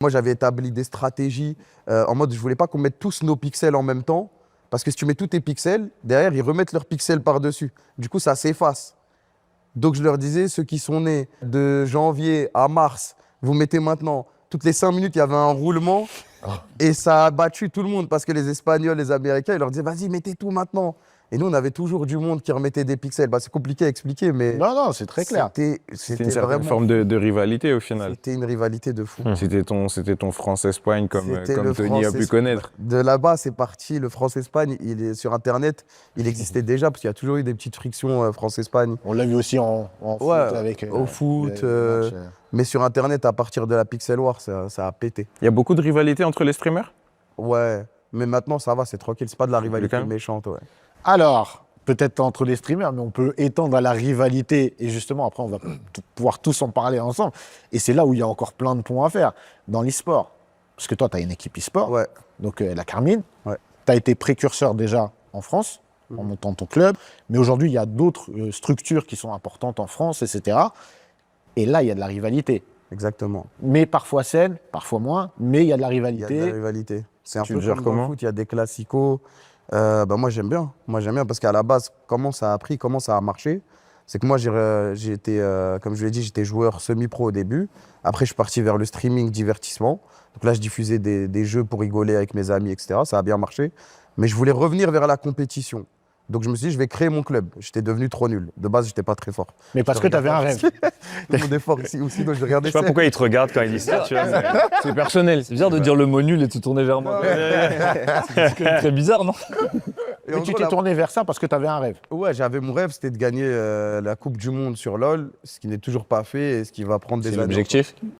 Moi, j'avais établi des stratégies en mode je voulais pas qu'on mette tous nos pixels en même temps. Parce que si tu mets tous tes pixels, derrière, ils remettent leurs pixels par-dessus. Du coup, ça s'efface. Donc, je leur disais, ceux qui sont nés de janvier à mars, vous mettez maintenant. Toutes les 5 minutes, il y avait un roulement. Et ça a battu tout le monde parce que les Espagnols, les Américains, ils leur disaient, vas-y, mettez tout maintenant. Et nous, on avait toujours du monde qui remettait des pixels. Bah, c'est compliqué à expliquer, mais Non, non, c'est très clair. C'était une certaine vraiment forme de rivalité au final. C'était une rivalité de fou. C'était ton France-Espagne comme C'était le Tony a pu connaître. De là-bas, c'est parti. Le France-Espagne, il est sur Internet. Il existait déjà parce qu'il y a toujours eu des petites frictions France-Espagne. On l'a vu aussi en foot avec. Au foot. matchs, Mais sur Internet, à partir de la Pixel War, ça a pété. Il y a beaucoup de rivalité entre les streamers? Ouais. Mais maintenant, ça va, c'est tranquille. C'est pas de la rivalité Calme. méchante, ouais. Alors, peut-être entre les streamers, mais on peut étendre à la rivalité. Et justement, après, on va pouvoir tous en parler ensemble. Et c'est là où il y a encore plein de points à faire. Dans l'e-sport. Parce que toi, tu as une équipe e-sport. Ouais. Donc, la Carmine. Ouais. Tu as été précurseur déjà en France, en montant ton club. Mais aujourd'hui, il y a d'autres structures qui sont importantes en France, etc. Et là, il y a de la rivalité. Exactement. Mais parfois saine, parfois moins. Mais il y a de la Il y rivalité. a de la rivalité. C'est un Tu peu le gères comme dans le comment? foot, il y a des classicos. Moi, j'aime bien. Moi, j'aime bien parce qu'à la base, comment ça a pris, comment ça a marché, c'est que moi, j'ai été, comme je l'ai dit, j'étais joueur semi-pro au début. Après, je suis parti vers le streaming divertissement. Donc là, je diffusais des jeux pour rigoler avec mes amis, etc. Ça a bien marché. Mais je voulais revenir vers la compétition. Donc je me suis dit, je vais créer mon club. J'étais devenu trop nul. De base, j'étais pas très fort. Mais parce que tu avais un rêve. Tout le monde est fort ici, ou sinon je regardais Je sais pas ça. pourquoi il te regarde quand il dit ça, tu vois, mais c'est personnel. C'est bizarre de dire le mot nul et de se tourner vers moi. C'est quand même très bizarre, non? Et en Mais tu gros, t'es tourné vers ça parce que tu avais un rêve. Ouais, j'avais mon rêve, c'était de gagner la Coupe du Monde sur LoL, ce qui n'est toujours pas fait et ce qui va prendre des C'est années. l'objectif.